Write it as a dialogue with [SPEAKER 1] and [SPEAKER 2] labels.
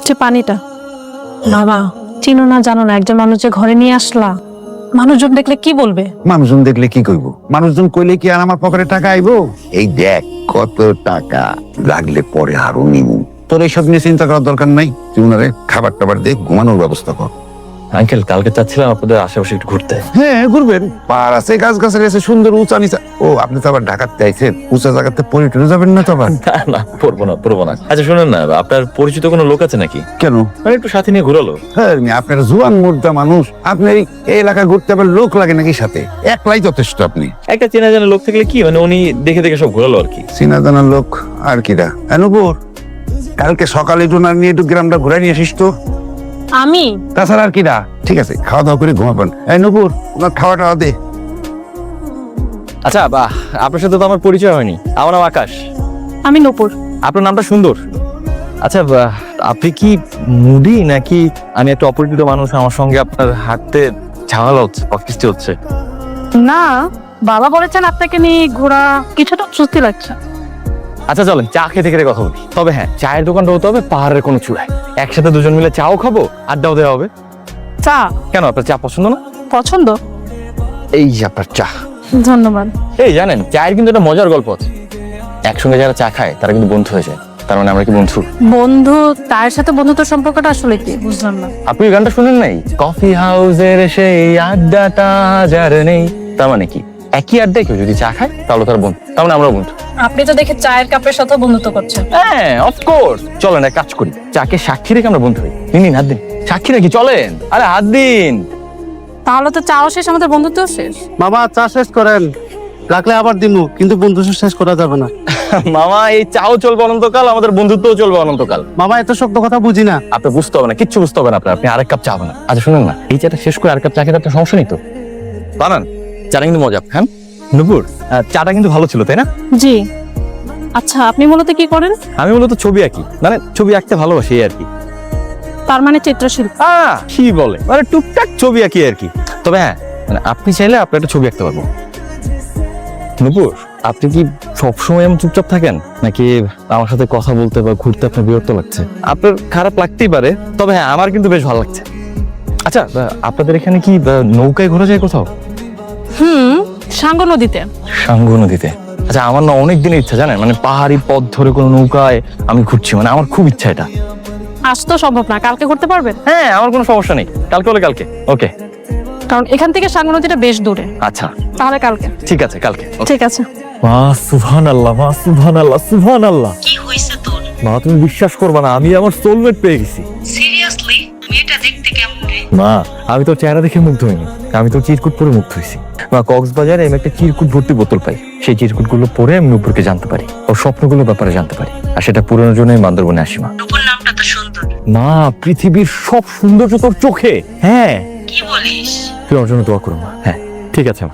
[SPEAKER 1] মিষ্টি পানিটা। বাবা, চিনো না জানো না, একজন মানুষ যে ঘরে নিয়ে আসলা, মানুষজন দেখলে কি বলবে?
[SPEAKER 2] মানুষজন দেখলে কি কইব? মানুষজন কইলে কি আর আমার পকেটে টাকা আইবো? এই দেখ কত টাকা, লাগলে পরে আরো নিবো। তোর এইসব নিয়ে চিন্তা করার দরকার নাই। তুই ওনারে খাবার টাবার দিয়ে ঘুমানোর ব্যবস্থা কর।
[SPEAKER 3] আঙ্কেল, কালকে চাচ্ছিলাম আপনাদের আশেপাশে একটু ঘুরতে।
[SPEAKER 2] হ্যাঁ, ঘুরবেন। পাহাড় আছে, গাছ গাছের আছে, সুন্দর উঁচা নিচা। ও, আপনি তো আবার ঢাকাতে আইছেন, উঁচা জায়গাতে পরে টরে যাবেন না তো আবার?
[SPEAKER 3] না, পড়বো না। আচ্ছা শুনুন না, আপনার পরিচিত কোনো লোক আছে নাকি?
[SPEAKER 2] কেন?
[SPEAKER 3] মানে একটু সাথে নিয়ে ঘুরালো।
[SPEAKER 2] হ্যাঁ, আপনার জোয়ান মুর্দা মানুষ, আপনি এই এলাকা ঘুরতে আবার লোক লাগে নাকি সাথে? একলাই যথেষ্ট। আপনি
[SPEAKER 3] একটা চেনা জানা লোক থাকলে কি, মানে উনি দেখে দেখে সব ঘুরালো আর কি।
[SPEAKER 2] চিনা জানা লোক আর কিরা? নূপুর, কালকে সকালে ডোনার নিয়ে একটু গ্রামটা ঘুরাই নিয়ে আসিস তো।
[SPEAKER 1] আমি?
[SPEAKER 2] তাছাড়া আর কিরা? ঠিক আছে, খাওয়া দাওয়া করে ঘুমাবেন। নূপুর, ওনার খাওয়া টাওয়া দে।
[SPEAKER 3] আচ্ছা, বাহ, আপনার সাথে তো আমার পরিচয় হয়নি। আমার নাম আকাশ।
[SPEAKER 1] আমি নূপুর।
[SPEAKER 3] আপনার নামটা সুন্দর। আচ্ছা, আপনি কি মুডি নাকি আমি একটা অপরিচিত মানুষ, আমার সঙ্গে আপনার হাঁটতে ঝামেলা হচ্ছে, অস্বস্তি হচ্ছে?
[SPEAKER 1] না, বাবা বলেছেন আপনাকে নিয়ে ঘোরা কিছুটা স্বস্তি লাগছে।
[SPEAKER 3] আচ্ছা চলেন চা খেতে খেতে কথা বলি। তবে হ্যাঁ, চায়ের দোকানটা হতে হবে পাহাড়ের কোনো চূড়ায়। একসাথে দুজন মিলে চাও খাবো, আড্ডাও দেওয়া হবে।
[SPEAKER 1] চা?
[SPEAKER 3] কেন, আপনার চা পছন্দ না?
[SPEAKER 1] পছন্দ।
[SPEAKER 3] এই যে আপনার চা।
[SPEAKER 1] ধন্যবাদ।
[SPEAKER 3] এই জানেন, চায়ের কিন্তু একটা মজার গল্প আছে। একসঙ্গে যারা চা খায় তারা কিন্তু বন্ধু হয়ে যায়। তার মানে আমরা কি বন্ধু?
[SPEAKER 1] বন্ধু? তার সাথে বন্ধুত্ব সম্পর্কটা আসলে কি বুঝলাম না।
[SPEAKER 3] আপনি এই গানটা শুনেন নাই? কফি হাউসের সেই আড্ডাটা যার নেই। তার মানে কি, একই আড্ডায় কেউ যদি চা খায় তাহলে তার বন্ধু, তার মানে আমরা বন্ধু।
[SPEAKER 1] আপনি তো দেখে চায়ের কাপের সাথে বন্ধুত্ব করছেন।
[SPEAKER 3] হ্যাঁ, অফকোর্স। চলেন এক কাজ করি, চাকে সাক্ষী রেখে আমরা বন্ধু হই। নিন হাত দিন। সাক্ষী রাখি, চলেন। আরে হাত দিন।
[SPEAKER 1] তাহলে তো চাও শেষ, আমাদের বন্ধুত্ব শেষ।
[SPEAKER 4] মামা চা শেষ করেন, রাখলে আবার দিমু, কিন্তু বন্ধুত্ব শেষ করা যাবে না।
[SPEAKER 3] মামা, এই চাও চলবে অনন্তকাল, আমাদের বন্ধুত্বও চলবে অনন্তকাল।
[SPEAKER 4] মামা এত শক্ত কথা বুঝি না।
[SPEAKER 3] আপনি বুঝতে হবে না, কিচ্ছু বুঝতে হবে না আপনার। আপনি আরেক কাপ চা বানান। আচ্ছা শুনুন না, এই চাটা শেষ করে আরেক কাপ চা খেতে আপনার সমস্যা নেই তো? বানান, চাটা কিন্তু মজা। হ্যাঁ নূপুর, চাটা কিন্তু ভালো ছিল, তাই না?
[SPEAKER 1] জি। আচ্ছা, আপনি মূলত কি করেন?
[SPEAKER 3] আমি মূলত ছবি আঁকি, মানে ছবি আঁকতে ভালোবাসি এই আর কি।
[SPEAKER 1] তার মানে চিত্রশিল্পী?
[SPEAKER 3] কি বলে, মানে টুকটাক ছবি আঁকি আর কি। তবে হ্যাঁ, মানে আপনি চাইলে আপনি একটা ছবি আঁকতে পারবো। নূপুর, আপনি কি সবসময় এমন চুপচাপ থাকেন, নাকি আমার সাথে কথা বলতে বা ঘুরতে আপনার বিরক্ত লাগছে? আপনার খারাপ লাগতেই পারে, তবে হ্যাঁ আমার কিন্তু বেশ ভালো লাগছে। আচ্ছা, আপনাদের এখানে কি নৌকায় ঘোরা যায় কোথাও?
[SPEAKER 1] সাঙ্গ নদীতে।
[SPEAKER 3] সাঙ্গু নদীতে? আচ্ছা, আমার না অনেক দিনের ইচ্ছা, জানেন, মানে পাহাড়ি পথ ধরে কোনো নৌকায় আমি ঘুরছি, মানে আমার খুব ইচ্ছা এটা।
[SPEAKER 1] আজ তো সম্ভব না, কালকে করতে পারবেন?
[SPEAKER 3] হ্যাঁ, আমার কোনো সমস্যা নেই, কালকে হলে কালকে। ওকে।
[SPEAKER 1] কারণ এখান থেকে সাঙ্গ নদীটা বেশ দূরে।
[SPEAKER 3] আচ্ছা
[SPEAKER 1] তাহলে কালকে।
[SPEAKER 3] ঠিক আছে, কালকে।
[SPEAKER 1] ঠিক আছে।
[SPEAKER 3] মা সুবহানাল্লাহ, মা সুবহানাল্লাহ, সুবহানাল্লাহ।
[SPEAKER 5] কি হইছে তোর?
[SPEAKER 3] মা, তুমি বিশ্বাস করবে না, আমি আমার সোলমেট পেয়ে গেছি।
[SPEAKER 5] সিরিয়াসলি? মেয়েটা দেখতে কেমন রে?
[SPEAKER 3] মা, আমি তো চেহারা দেখে মুগ্ধ হইনি, আমি তো চিরকুট পরে মুগ্ধ হয়েছি। মা, কক্সবাজারে আমি একটা চিরকুট ভর্তি বোতল পাই। সেই চিরকুট গুলো পরে আমি নূপুরকে জানতে পারি, ওর স্বপ্নগুলোর ব্যাপারে জানতে পারি, আর সেটা পূরণের জন্য আমি বান্দরবনে আসি। মা,
[SPEAKER 5] রূপর নামটা তো সুন্দর।
[SPEAKER 3] মা, পৃথিবীর সব সৌন্দর্য তোর চোখে। হ্যাঁ,
[SPEAKER 5] কি বলিস?
[SPEAKER 3] তুই ওর জন্য দোয়া করো মা। হ্যাঁ, ঠিক আছে মা।